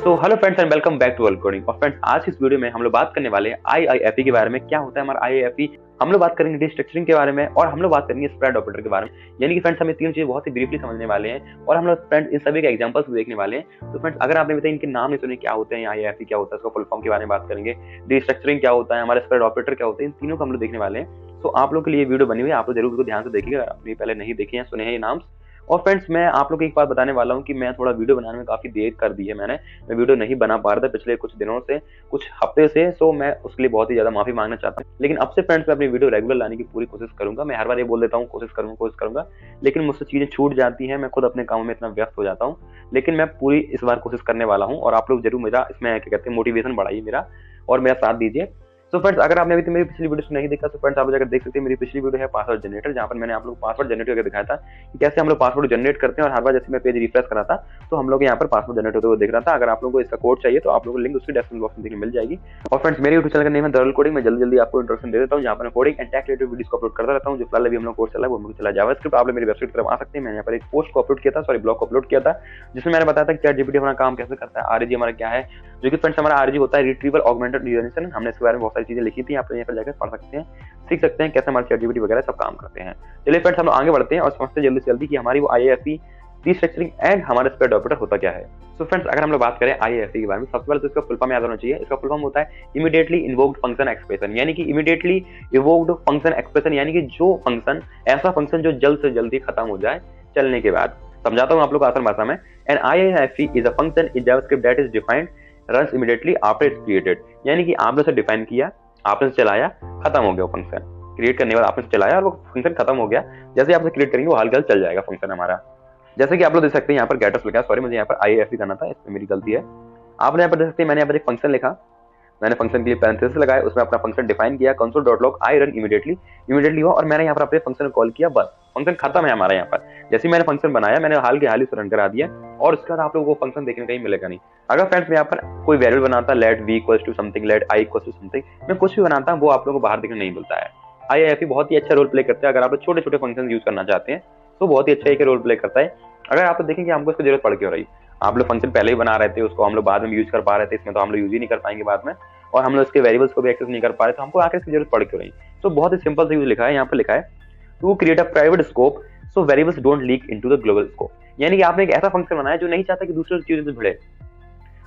So hello friends and welcome back to coding. और friends, आज इस वीडियो में हम लोग बात करने वाले हैं आईआईएफई के बारे में। क्या होता है हमारा आईआईएफई, हम लोग बात करेंगे डिस्ट्रक्चरिंग के बारे में, और हम लोग बात करेंगे स्प्रेड ऑपरेटर के बारे में। यानी कि फ्रेंड्स, हमें तीन चीजें बहुत ही ब्रीफली समझने वाले हैं और हम लोग फ्रेंड्स इन सभी के एग्जांपल्स भी देखने वाले हैं। तो फ्रेंड्स, अगर आपने बताया इनके नाम नहीं सुने, क्या होते हैं आईआईएफई, क्या होता है, उसका फुल फॉर्म के बारे में बात करेंगे, डिस्ट्रक्चरिंग क्या होता है, हमारे स्प्रेड ऑपरेटर क्या होते हैं, इन तीनों को हम लोग देखने वाले हैं। तो आप लोग के लिए वीडियो बनी हुई है, आप लोग जरूर उसको ध्यान से देखिएगा, आपने पहले नहीं देखे हैं, सुने हैं ये नाम। और फ्रेंड्स, मैं आप लोग को एक बात बताने वाला हूँ कि मैं थोड़ा वीडियो बनाने में काफी देर कर दी है। मैं वीडियो नहीं बना पा रहा था पिछले कुछ दिनों से, कुछ हफ्ते से। सो मैं उसके लिए बहुत ही ज्यादा माफी मांगना चाहता हूँ। लेकिन अब से फ्रेंड्स, मैं अपनी वीडियो रेगुलर लाने की पूरी कोशिश करूंगा। मैं हर बार ये बोल देता हूँ कोशिश करूंगा, लेकिन मुझसे चीजें छूट जाती हैं, मैं खुद अपने काम में इतना व्यस्त हो जाता हूँ। लेकिन मैं पूरी इस बार कोशिश करने वाला हूँ और आप लोग जरूर मेरा इसमें क्या कहते हैं मोटिवेशन बढ़ाइए मेरा, और मेरा साथ दीजिए। तो फ्रेंड्स, अगर आपने अभी मेरी पिछली वीडियो नहीं देखा तो फ्रेंड्स आप जाकर देख सकते हैं। मेरी पिछली वीडियो है पासवर्ड जनरेटर, जहां पर मैंने आप लोग पासवर्ड जनरेट करके दिखाया था कि कैसे हम लोग पासवर्ड जनरेट करते हैं। और हर बार जैसे मैं पेज रिफ्रेश कर रहा था तो हम लोग यहाँ पर पासवर्ड जनरेट होते हुए देख रहा था। अगर आप लोगों को इसका कोड चाहिए तो आप लोगों को लिंक उसकी डिस्क्रिप्शन बॉक्स में देखने मिल जाएगी। और फ्रेंड्स, मेरे यूट्यूब चैनल का नेम है दरअल कोडिंग। मैं जल्दी आपको इंट्रोडक्शन दे देता हूँ, जहाँ पर मैं coding and tech related videos को अपलोड करता रहता हूँ। जो फिलहाल अभी हम लोग कोर्स चला है वो मुझे चला जावास्क्रिप्ट। आप लोग मेरी वेबसाइट पर आ सकते हैं। मैंने यहाँ पर एक पोस्ट को अपलोड किया था, ब्लॉग को अपलोड किया था, जिसमें मैंने बताया था कि चैट जीपीटी हमारा काम कैसे करता है, आरजी हमारा क्या है। जो कि फ्रेंड्स, हमारा आरजी होता है रिट्रीवल ऑगमेंटेड रिकॉग्निशन। हमने इसके बारे में बहुत सारी चीजें लिखी थी, आप यहाँ पर जाकर पढ़ सकते हैं, सीख सकते हैं कैसे हमारे चैट जीपीटी वगैरह सब काम करते हैं। चलिए फ्रेंड्स, हम लोग आगे बढ़ते हैं और समझते हैं जल्दी से जल्दी कि हमारी वो आईआईएफई रिस्ट्रक्चरिंग एंड हमारा स्प्रेड ऑपरेटर होता क्या है। सो फ्रेंड्स, अगर हम लोग बात करें आईआईएफई के बारे में, सबसे पहले तो इसका फुल फॉर्म याद होना चाहिए। इसका फुल फॉर्म होता है इमीडिएटली इन्वोक्ड फंक्शन एक्सप्रेशन, यानी कि इमीडिएटली इन्वोक्ड फंक्शन एक्सप्रेशन, यानी कि जो फंक्शन, ऐसा फंक्शन जो जल्द से जल्दी खत्म हो जाए चलने के बाद। समझाता हूँ आप लोग आसान भाषा में। An IIFE is a function in JavaScript that is defined runs immediately after it's created, यानी कि आपने उसे डिफाइन किया, आपने चलाया, खत्म हो गया वो फंक्शन। क्रिएट करने के बाद आपने चलाया और वो फंक्शन खत्म हो गया, जैसे आपने क्रिएट करेंगे वो हल्का चल जाएगा फंक्शन हमारा। जैसे कि आप लोग देख सकते हैं यहाँ पर गेटर्स लिखा है, सॉरी मुझे यहाँ पर आईआईएफई करना था, इसमें मेरी गलती है। आपने यहाँ पर देख सकते हैं मैंने यहाँ पर एक फंक्शन लिखा, मैंने फंक्शन के लिए पैरेंथेसिस लगाया, उसमें अपना फंक्शन डिफाइन किया, console.log आई रन इमीडिएटली हुआ, और मैंने यहाँ पर अपने फंक्शन को कॉल किया, बस फंक्शन खत्म है हमारा। यहाँ पर जैसे मैंने फंक्शन बनाया, मैंने हाल के हाल ही उसे रन करा दिया, और उसके बाद आप लोगों को फंक्शन देखने कहीं मिलेगा नहीं। अगर फ्रेंड्स मैं यहाँ पर कोई वेरिएबल बनाता, let v equals to something, let i equals to something, मैं कुछ भी बनाता वो आप लोगों को बाहर देखने नहीं मिलता है। आईआईएफई बहुत ही अच्छा रोल प्ले करता है। अगर आप लोग छोटे छोटे फंक्शन यूज करना चाहते हैं तो बहुत ही अच्छा एक रोल प्ले करता है। अगर आप लोग देखेंगे हमको इसकी जरूरत पड़ क्यों रही, आप लोग फंक्शन पहले ही बना रहे थे, उसको हम लोग बाद में यूज कर पा रहे थे, इसमें तो हम लोग यूज ही नहीं कर पाएंगे बाद में, और हम लोग इसके वेरिएबल्स को भी एक्सेस नहीं कर पा रहे, तो हमको आखिर इसकी जरूरत पड़ क्यों रही। तो बहुत ही सिंपल से यूज लिखा है, यहाँ पर लिखा है to create a private scope so variables don't leak into the global scope, यानी कि आपने एक ऐसा फंक्शन बनाया जो नहीं चाहता कि दूसरे चीजों से भिड़े।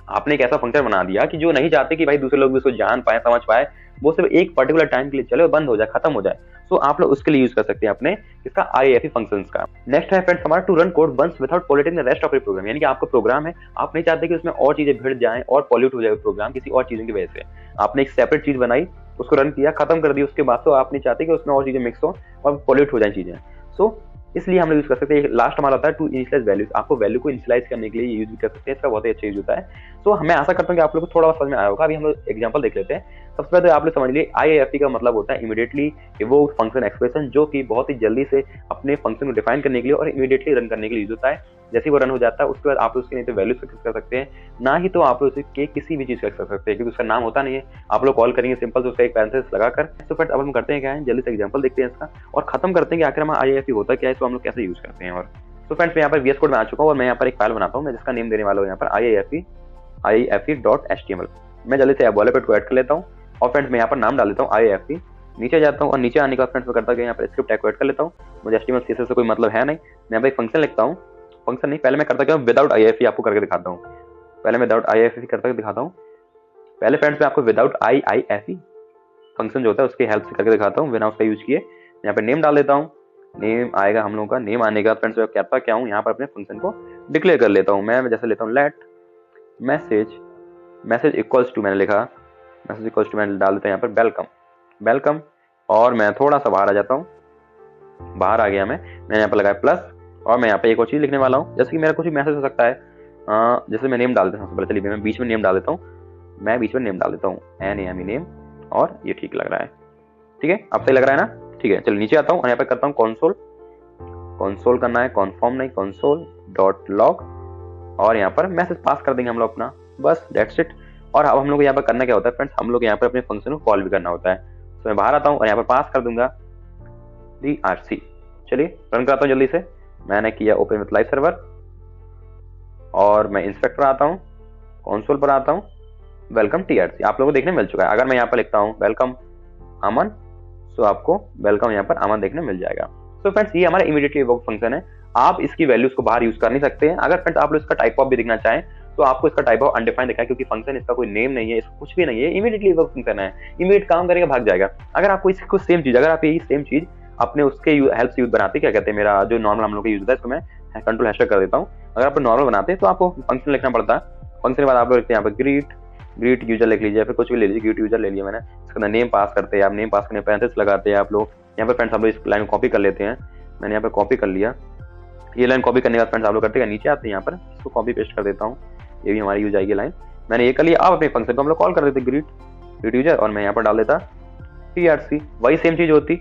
आपने एक ऐसा फंक्शन बना दिया कि जो नहीं चाहते कि भाई दूसरे लोग भी उसको जान पाए, समझ पाए, वो सिर्फ एक पर्टिकुलर टाइम के लिए चले, बंद हो जाए, खत्म हो जाए। सो आप लोग उसके लिए यूज कर सकते हैं अपने इसका आईआईएफई फंक्शंस का। नेक्स्ट है फ्रेंड्स हमारा to run code once without polluting the rest of your program, यानी कि आपका प्रोग्राम है, आप नहीं चाहते कि उसमें और चीजें भिड़ जाएं और पॉल्यूट हो जाए प्रोग्राम किसी और चीजों की वजह से। आपने एक सेपरेट चीज बनाई, उसको रन किया, खत्म कर दी, उसके बाद तो आप नहीं चाहते कि उसमें और चीजें मिक्स हो और पॉल्यूट हो जाए चीजें। सो इसलिए हम लोग यूज कर सकते हैं। लास्ट हमारा होता है टू इनिशियलाइज वैल्यूज, आपको वैल्यू को इनिशियलाइज करने के लिए यूज भी कर सकते हैं, इसका बहुत ही अच्छा यूज होता है। तो मैं आशा करता हूँ कि आप लोग को थोड़ा समझ में आया होगा। अभी हम लोग एग्जांपल देख लेते हैं। सबसे पहले आप लोग समझ लिए आईआईएफई का मतलब होता है इमीडिएटली इवोक्ड फंक्शन एक्सप्रेशन, जो कि बहुत ही जल्दी से अपने फंक्शन को डिफाइन करने के लिए और इमीडिएटली रन करने के लिए यूज होता है। जैसे वो रन हो जाता है उसके बाद आप उसके नहीं तो वैल्यूज फिक्स कर सकते हैं, ना ही तो आप उसके किसी भी चीज कर सकते हैं, क्योंकि उसका नाम होता नहीं है। आप लोग कॉल करेंगे सिंपल से उसका एक पैरेंथेसिस लगाकर। तो फ्रेंड्स अब हम करते हैं क्या है, जल्दी से एग्जांपल देखते हैं इसका और खत्म करते हैं कि आखिर हमारा आईआईएफई होता क्या है, तो हम लोग कैसे यूज करते हैं। और तो फ्रेंड्स मैं यहाँ पर वीएस कोड में आ चुका हूँ और मैं यहाँ पर एक फाइल बनाता हूँ, मैं जिसका नेम देने वाला हूँ यहाँ पर iife.html। मैं जल्दी से वॉलपेपर को ऐड कर लेता हूँ और फ्रेंड्स मैं यहाँ पर नाम डाल देता हूँ आईआईएफई। नीचे जाता हूँ और नीचे आने के बाद फ्रेंड्स मैं करता हूँ यहाँ पर स्क्रिप्ट ऐड कर लेता हूँ। मुझे एचटीएमएल सीएसएस से कोई मतलब है नहीं, मैं यहाँ पर एक फंक्शन लिखता हूँ। फंक्शन नहीं, पहले मैं करता क्या हूँ विदाउट आईआईएफई आपको करके दिखाता हूँ। पहले मैं विदाउट आईआईएफई करता दिखाता हूँ। पहले फ्रेंड्स मैं आपको विदाउट आईआईएफई फंक्शन जो होता है उसकी हेल्प से करके दिखाता हूँ, बिना उसका यूज किए। यहाँ पे नेम डाल देता हूँ, नेम आएगा हम लोगों का। नेम आने का फ्रेंड्स मैं कहता क्या हूँ, यहाँ पर अपने फंक्शन को डिक्लेयर कर लेता हूँ। मैं जैसे लेता हूँ लेट मैसेज इक्वल्स टू, मैंने लिखा मैसेज इक्वल्स टू, मैंने डाल देता हूँ यहाँ पर वेलकम। और मैं थोड़ा सा बाहर आ जाता हूँ, बाहर आ गया मैंने यहाँ पर लगाया प्लस, और मैं यहाँ पे एक और चीज लिखने वाला हूँ। जैसे कि मेरा कुछ भी मैसेज हो सकता है, जैसे मैं नेम डाल देता हूँ सबसे पहले। चलिए मैं बीच में नेम डाल देता हूँ, नेम, और ये ठीक लग रहा है। ठीक है, अब सही लग रहा है ना। ठीक है, चलो नीचे आता हूँ और यहाँ पे करता हूँ कंसोल करना है, कॉन्फर्म नहीं, console.log, और यहाँ पर मैसेज पास कर देंगे हम लोग अपना, बस दैट्स इट। और अब हम लोग यहाँ पर करना क्या होता है फ्रेंड्स, हम लोग यहाँ पर अपने फंक्शन को कॉल भी करना होता है। तो मैं बाहर आता हूँ और यहाँ पर पास कर दूंगा DRC। चलिए रन कराता हूँ जल्दी से। मैंने किया ओपन विथ लाइव सर्वर और मैं इंस्पेक्टर आता हूँ, कंसोल पर आता हूँ, वेलकम टीआरसी आप लोगों को देखने मिल चुका है। अगर मैं यहाँ पर लिखता हूँ वेलकम अमन, तो आपको वेलकम यहाँ पर अमन देखने मिल जाएगा। तो फ्रेंड्स ये हमारा इमीडिएटली इवोक फंक्शन है। आप इसकी वैल्यूज को बाहर यूज कर नहीं सकते हैं। अगर फ्रेंड्स आप लोग इसका टाइप ऑफ भी देखना चाहें तो आपको इसका टाइप ऑफ अनडिफाइंड दिखा है, क्योंकि फंक्शन इसका कोई नेम नहीं है, इसका कुछ भी नहीं है, इमीडिएटली इवोक फंक्शन है, इमीडिएट काम करेगा भाग जाएगा। अगर आपको इसको सेम चीज, अगर आप यही सेम चीज अपने उसके हेल्प से यूज बनाते, क्या कहते हैं, मेरा जो नॉर्मल हम लोग का यूज होता है इसको मैं कंट्रोल हैशटैग कर देता हूँ। अगर आप नॉर्मल बनाते हैं तो आपको फंक्शन लिखना पड़ता है। फंक्शन के बाद आप लोग लिखते हैं यहाँ पर ग्रीट यूजर लिख लीजिए, फिर कुछ भी ले लीजिए, ग्रीट यूजर ले लिया मैंने। इसके अंदर नेम पास करते हैं आप, नेम पास करने पैरेंथेसिस लगाते हैं आप लोग। यहाँ पर फ्रेंड्स आप लोग इस लाइन को कॉपी कर लेते हैं, मैंने यहाँ पर कॉपी कर लिया। ये लाइन कॉपी करने के बाद फ्रेंड्स आप लोग करते हैं नीचे आते हैं, यहाँ पर इसको कॉपी पेस्ट कर देता हूँ, ये भी हमारी यूज आएगी लाइन। मैंने ये कर लिया। अब अपने फंक्शन को हम लोग कॉल कर देते ग्रीट यूजर, और मैं यहाँ पर डाल देता टीआरसी। वही सेम चीज होती,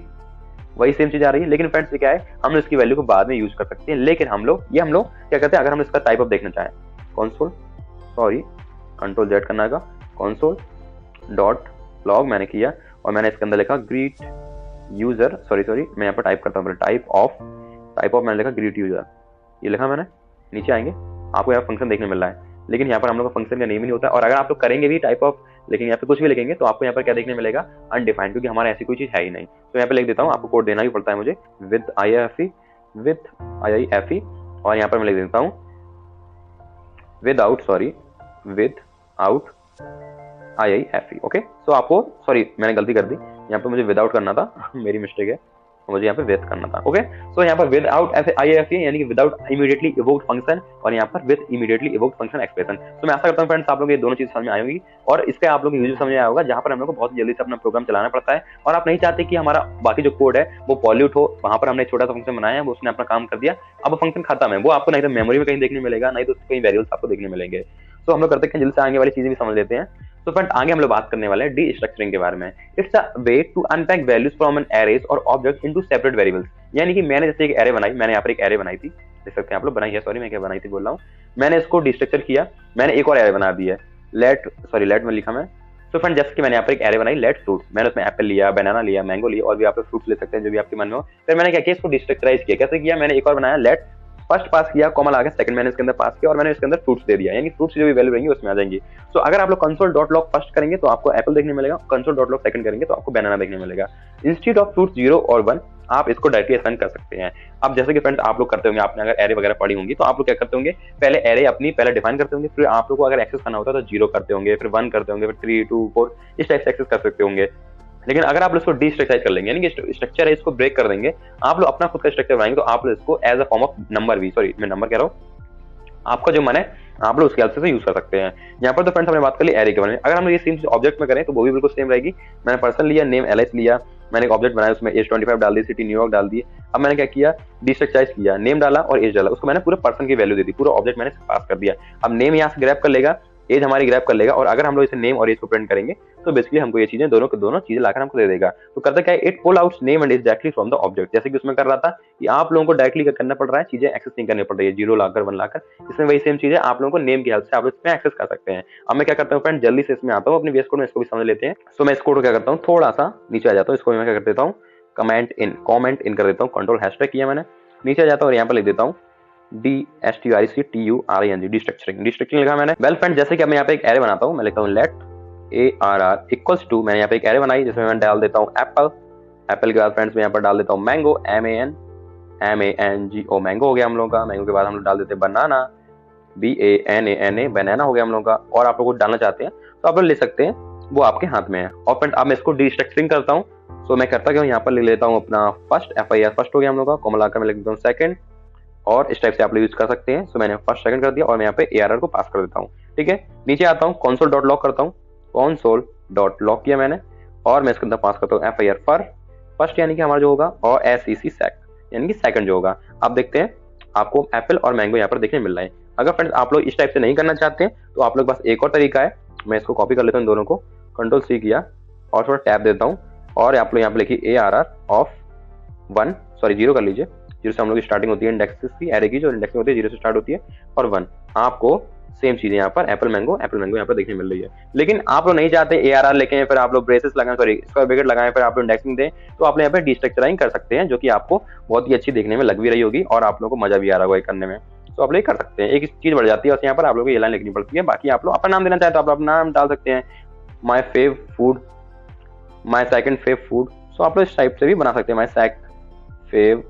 वही सेम चीज आ रही है, लेकिन फ्रेंड्स ये क्या है, हम लोग इसकी वैल्यू को बाद में यूज कर सकते हैं। लेकिन हम लोग क्या करते हैं, अगर हम इसका टाइप ऑफ देखना चाहें, कंट्रोल जेड करना है, कंसोल डॉट लॉग मैंने किया, और मैंने इसके अंदर लिखा ग्रीट यूजर, सॉरी मैं यहाँ पर टाइप करता हूँ टाइप ऑफ मैंने लिखा ग्रीट यूजर, ये लिखा मैंने। नीचे आएंगे आपको यहाँ फंक्शन देखने मिल रहा है, लेकिन यहाँ पर हम लोग का फंक्शन का नेम ही नहीं होता। और अगर आप लोग करेंगे भी टाइप ऑफ, लेकिन यहाँ पे कुछ भी लिखेंगे तो आपको यहाँ पर क्या देखने मिलेगा, अनडिफाइंड, क्योंकि हमारा ऐसी कोई चीज है ही नहीं। तो यहाँ पे लिख देता हूँ, आपको कोड देना भी पड़ता है मुझे, विद IIFE, और यहाँ पर मैं लिख देता हूँ विदाउट IIFE। ओके, सो आपको, सॉरी मैंने गलती कर दी, यहाँ पे मुझे विदाउट करना था मेरी मिस्टेक है, मुझे यहाँ पे विद करना था। ओके, सो यहाँ पर विदाउट IIFE यानी कि विदाउट इमीडिएटली इवोक्ड फंक्शन, और यहाँ पर with immediately evoked function expression. तो मैं आशा करता हूँ फ्रेंड्स आप लोग ये दोनों चीज समझ में आई होगी, और इसका आप लोग यूज समझ में आया होगा, जहाँ पर हम लोग को बहुत जल्दी से अपना प्रोग्राम चलाना पड़ता है, और आप नहीं चाहते कि हमारा बाकी जो कोड है वो पॉल्यूट हो। वहां पर हमने एक छोटा सा फंक्शन बनाया है, वो उसने अपना काम कर दिया, अब फंक्शन खत्म है, वो आपको नहीं तो मेमोरी में कहीं देखने मिलेगा, नहीं तो कहीं वेरिएबल्स आपको देखने मिलेंगे। तो हम लोग करते हैं जल्दी से आगे वाली चीजें भी समझ लेते हैं। तो फ्रेंड आगे हम लोग बात करने वाले हैं डीस्ट्रक्चरिंग के बारे में। It's a way to unpack values from an arrays और ऑब्जेक्ट इनटू सेपरेट वेरिएबल्स। यानी कि मैंने जैसे एक एरे बनाई, मैंने यहाँ पर एक एरे बनाई थी, देख सकते हैं आप लोग, बनाई है, सॉरी मैं क्या बनाई थी बोल रहा हूँ, मैंने इसको डिस्ट्रक्चर किया, मैंने एक और एरे बना दी है, लेट में लिखा मैं। तो फ्रेंड जैसे कि मैंने यहाँ पर एक एरे बनाई लेट फ्रूट्स, मैंने उसमें एप्पल लिया, बनाना लिया, मैंगो लिया, और भी आप लोग फ्रूट्स ले सकते हैं जो भी आपके मन में हो। फिर मैंने क्या किया, इसको डिस्ट्रक्चराइज किया। कैसे किया, मैंने एक और बनाया लेट फर्स्ट पास किया, कॉमा लगा के सेकंड मैंने इसके अंदर पास किया, और मैंने इसके अंदर फ्रूट्स दे दिया, यानी फ्रूट्स जो भी वैल्यू रहेंगी उसमें आ जाएंगी। तो अगर आप लोग कंसोल डॉट लॉग फर्स्ट करेंगे तो आपको एप्पल देखने मिलेगा, कंसोल डॉट लॉग सेकंड करेंगे तो आपको बनाना देखने मिलेगा। इंस्टेड ऑफ फ्रूट्स 0 और 1 आप इसको डायरेक्टली असाइन कर सकते हैं। अब जैसे कि फ्रेंड्स आप लोग करते होंगे, आपने अगर एरे वगैरह पढ़ी होंगी तो आप लोग क्या करते होंगे, पहले एरे अपनी पहले डिफाइन करते होंगे, फिर आप लोग को अगर एक्सेस करना होता है तो 0 करते होंगे, फिर 1 करते होंगे, फिर 3 2 4 इस टाइप से एक्सेस कर सकते होंगे। लेकिन अगर आप लोग इसको डिस्ट्रक्चराइज कर लेंगे, यानी कि स्ट्रक्चर है इसको ब्रेक कर देंगे, आप लोग अपना खुद का स्ट्रक्चर बनाएंगे, तो आप लोग इसको as a form of number भी, सॉरी मैं नंबर कह रहा हूँ, आपका जो मन है आप लोग उसके हेल्प से यूज कर सकते हैं। यहाँ पर तो फ्रेंड्स हमने बात कर ली एरे के बारे में। अगर हम ये सेम ऑब्जेक्ट में करें तो वो भी बिल्कुल सेम रहेगी। मैंने पर्सन लिया, नेम एलएस लिया, मैंने एक ऑब्जेक्ट बनाया, उसमें एज 25 डाल दी, सिटी न्यूयॉर्क डाल दी। अब मैंने क्या किया, डिस्ट्रक्चराइज किया, नेम डाला और एज डाला, उसको मैंने पूरे पर्सन की वैल्यू दे दी, पूरा ऑब्जेक्ट मैंने पास कर दिया। अब नेम यहाँ से ग्रैब कर लेगा, एज हमारी ग्रैब कर लेगा, और अगर हम लोग इसे नेम और एज को प्रिंट करेंगे तो बेसिकली हमको ये चीजें दोनों के दोनों चीजें लाकर हमको दे देगा। तो करता क्या है, it pull out name and age directly from the object. जैसे कि उसमें कर रहा था कि आप लोगों को डायरेक्टली करना पड़ रहा है, चीजें एक्सेस नहीं करनी पड़ रही है 0 लाकर 1 लाकर, इसमें वही सेम चीजें आप लोगों को नेम की हेल्प से आप इसमें एक्सेस कर सकते हैं। अब मैं क्या करता हूँ फ्रेंड, जल्दी से इसमें आता हूँ, अपने VS कोड में इसको भी समझ लेते हैं। सो मैं इस कोड को क्या करता हूँ, थोड़ा सा नीचे आ जाता हूँ, इसको मैं क्या कर देता हूँ, कमेंट इन कर देता हूँ, कंट्रोल हैशटैग किया मैंने, नीचे आ जाता हूँ और यहाँ पर लिख देता हूँ DSTRCTURING डिस्ट्रक्चरिंग लिखा मैंने। वेल फ्रेंड जैसे कि अब मैं यहाँ पे एक एरे बनाता हूँ, मैं लिखता हूँ लेट ARR इक्वल्स टू, मैंने यहाँ पे एक एरे बनाई जिसमें मैं डाल देता हूँ एप्पल के बाद फ्रेंड्स मैं यहाँ पर डाल देता हूँ मैंगो, MANGO मैंगो हो गया हम लोगों का। मैंगो के बाद हम लोग डाल देते हैं बनाना, BANANA बनाना हो गया हम लोगों का। और आप लोग को डालना चाहते हैं तो आप लोग ले सकते हैं, वो आपके हाथ में है। और फ्रेंड अब मैं इसको डिस्ट्रक्चरिंग करता हूँ, सो मैं करता क्या, यहाँ पर लिख लेता हूँ अपना फर्स्ट FIR फर्स्ट हो गया हम लोग का, कॉमा लगाकर मैं लिख देता हूँ सेकंड, और इस टाइप से आप लोग यूज कर सकते हैं। सो मैंने फर्स्ट सेकंड कर दिया और मैं यहाँ पे ARR को पास कर देता हूँ। ठीक है, नीचे आता हूँ, कंसोल डॉट लॉग करता हूँ, कंसोल डॉट लॉग किया मैंने, और मैं इसके अंदर पास करता हूँ FIR फर्स्ट यानी कि हमारा जो होगा, और SEC सेक यानी कि सेकंड जो होगा। अब देखते हैं आपको एप्पल और मैंगो यहाँ पर देखने मिल रहा है। अगर फ्रेंड्स आप लोग इस टाइप से नहीं करना चाहते हैं तो आप लोग पास एक और तरीका है, मैं इसको कॉपी कर लेता हूँ दोनों को, कंट्रोल C किया और थोड़ा टैप देता हूँ, और आप लोग यहाँ पे लिखिए ARR ऑफ 0 कर लीजिए, 0 से हम लोग की स्टार्टिंग होती है इंडेक्सेस की, एरे की जो इंडेक्सिंग होती है 0 से स्टार्ट होती है, और 1 आपको सेम चीजें यहाँ पर एप्पल मैंगो यहाँ पर देखने मिल रही है। लेकिन आप लोग नहीं चाहते ARR लेके फिर आप लोग ब्रेसेस लगाएं, सॉरी स्क्वायर ब्रैकेट लगाएं, फिर आप लोग इंडेक्सिंग दें, तो आप लोग यहाँ पे डिस्ट्रक्चराइजिंग कर सकते हैं, जो कि आपको बहुत ही अच्छी देखने में लग भी रही होगी और आप लोगों को मजा भी आ रहा होगा करने में। तो आप लोग ये कर सकते हैं, एक चीज बढ़ जाती है, बस यहाँ पर आप लोग को ये लाइन लिखनी पड़ती है। बाकी आप लोग अपना नाम देना चाहे तो आप अपना नाम डाल सकते हैं, my fav food, my second fav food. So आप लोग इस टाइप से भी बना सकते हैं, माई सेक फेव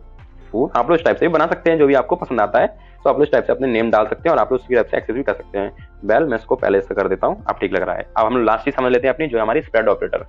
फूड, आप लोग इस टाइप से भी बना सकते हैं, जो भी आपको पसंद आता है। तो आप लोग इस टाइप से अपने नेम डाल सकते हैं और आप लोग उसकी टाइप से एक्सेस भी कर सकते हैं। वेल मैं इसको पहले से कर देता हूँ, अब ठीक लग रहा है। अब हम लोग लास्ट चीज समझ लेते हैं अपनी, जो हमारी स्प्रेड ऑपरेटर।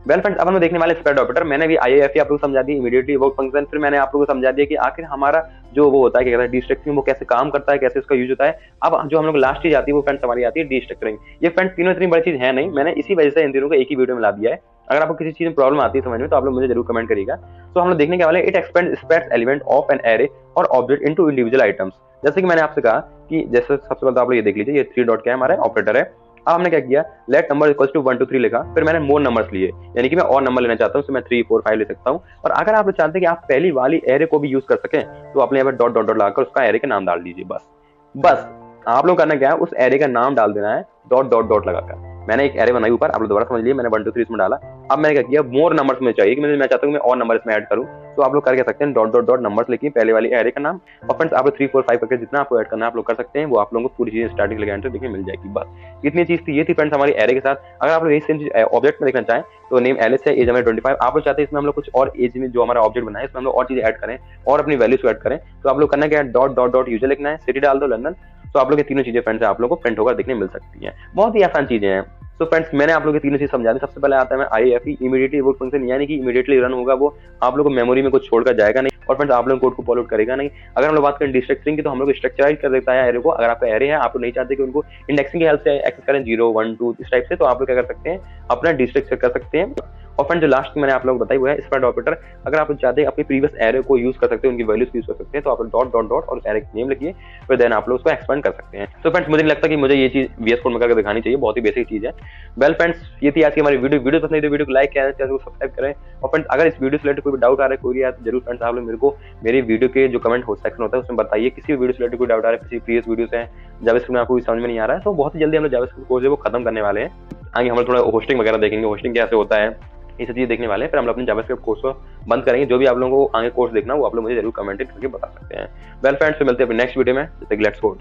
वेल फ्रेंड्स, अब हम देखने वाले स्प्रेड ऑपरेटर। मैंने भी आईआईएफई आप लोगों को समझा दी, इमीडिएटली इवोक फंक्शन, फिर मैंने आप लोगों को समझा दिया कि आखिर हमारा जो वो होता है, क्या कहते हैं, डिस्ट्रक्टिंग, वो कैसे काम करता है, कैसे उसका यूज होता है। अब जो हम लोग लास्ट चीज आती है वो फ्रेंड्स हमारी आती है डिस्ट्रक्टरिंग। ये फ्रेंड्स तीनों इतनी बड़ी चीज है नहीं, मैंने इसी वजह से इन तीनों को एक ही वीडियो में ला दिया है। अगर आपको किसी चीज में प्रॉब्लम आती है समझ में, तो आप लोग मुझे जरूर कमेंट करिएगा। तो हम लोग देखने के वाले it expends element of an array और ऑब्जेक्ट इनटू इंडिविजुअल आइटम्स। जैसे कि मैंने आपसे कहा कि जैसे सबसे पहले आप लोग ये देख लीजिए, ये 3 डॉट क्या है, हमारा ऑपरेटर है। अब हमने क्या किया, लेट नंबर इक्वल्स टू 1 2 3 लिखा, फिर मैंने मोर नंबर्स लिए, यानी कि मैं और नंबर लेना चाहता हूँ, तो मैं 3 4 5 ले सकता हूँ। और अगर आप चाहते हैं कि आप पहली वाली एरे को भी यूज कर सकें, तो आपने यहाँ पर डॉट डॉट डॉट लगाकर उसका एरे का नाम डाल दीजिए। बस आप लोग करना क्या है, उस एरे का नाम डाल देना है डॉट डॉट डॉट लगाकर। मैंने एक एरे बनाई ऊपर, आप लोग दोबारा समझ लिए, मैंने 1 2 3 इसमें डाला। अब मैंने क्या किया, मोर नंबर्स में चाहिए कि मैं चाहता हूँ मैं और नंबर इसमें ऐड करूँ, तो आप लोग कर सकते हैं डॉट डॉट डॉट नंबर्स लिखिए, पहले वाली एरे का नाम। और फ्रेंड्स आप लोग 3 4 5 करके जितना आपको ऐड करना है आप लोग कर सकते हैं, वो आप लोगों को पूरी चीजें स्टार्टिंग लगे एंटर देखने मिल जाएगी। बस इतनी चीज थी, ये थी फ्रेंड्स हमारी एरे के साथ। अगर आप लोग यही सेम चीज ऑब्जेक्ट में देखना चाहें, तो नेम एलिस है, एज हमें 25, आप लोग चाहते हैं इसमें हम लोग कुछ और एज में जो हमारा ऑब्जेक्ट बनाए इसमें हम लोग और चीजें ऐड करें और अपनी वैल्यूज को ऐड करें, तो आप लोग करना क्या है, डॉट डॉट डॉट यूजर लिखना है, सिटी डाल दो लंदन। तो आप लोग ये तीनों चीजें फ्रेंड्स आप लोग को प्रिंट होकर देखने मिल सकती हैं, बहुत ही आसान चीजें हैं। तो फ्रेंड्स मैंने आप लोगों को तीनों चीज समझा दी। सबसे पहले आता है आईआईएफई, इमीडिएटली इवोक फंक्शन, यानी कि इमीडिएटली रन होगा, वो आप लोग को मेमोरी में कुछ छोड़कर जाएगा नहीं, और फ्रेंड्स आप लोग कोड को फॉलो करेगा नहीं। अगर हम लोग बात करें डिस्ट्रक्टरिंग की, तो हम लोग स्ट्रक्चराइज कर देता है एरे को। अगर आपका एरे है, आप लोग नहीं चाहते कि उनको इंडेक्सिंग की हेल्प से एक्सेस करें 0 1 2 इस टाइप से, तो आप लोग क्या कर सकते हैं, अपना डिस्ट्रक्चर कर सकते हैं। और फ्रेंड जो लास्ट मैंने आप लोगों को बताई वो है स्प्रेड ऑपरेटर। अगर आप चाहते हैं अपनी प्रीवियस एरे को यूज कर सकते हैं, उनकी वैल्यूज यूज कर सकते हैं, तो आप डॉट डॉट डॉट और उस एरे का नेम लिखिए, फिर देन आप लोग उसको एक्सपेंड कर सकते हैं। तो फ्रेंड्स मुझे नहीं लगता कि मुझे ये चीज VS कोड में करके दिखानी चाहिए, बहुत ही बेसिक चीज है। वेल फ्रेंड्स, ये थी आज की हमारी वीडियो पसंद आई तो वीडियो को लाइक करें, चैनल को सब्सक्राइब करें। और फ्रेंड्स अगर इस वीडियो से रिलेटेड कोई भी डाउट आ रहा है, कोई तो जरूर फ्रेंड्स आप लोग मेरे को मेरी वीडियो के जो कमेंट सेक्शन होता है उसमें बताइए। किसी भी वीडियो से रिलेटेड कोई डाउट आ रहा है, किसी प्रीवियस वीडियो से जावास्क्रिप्ट में आपको समझ में नहीं आ रहा है, तो बहुत ही जल्दी हम लोग जावास्क्रिप्ट कोर्स है वो खत्म करने वाले हैं। आगे हम लोग थोड़ा होस्टिंग वगैरह देखेंगे, होस्टिंग कैसे होता है, ये सब चीजें देखने वाले हैं। फिर हम लोग अपने जावास्क्रिप्ट कोर्स को बंद करेंगे। जो भी आप लोगों को आगे कोर्स देखना वो आप लोग मुझे जरूर कमेंट करके बता सकते हैं। वेल फ्रेंड्स, मिलते हैं अपने नेक्स्ट वीडियो में। जैसे लेट्स कोड।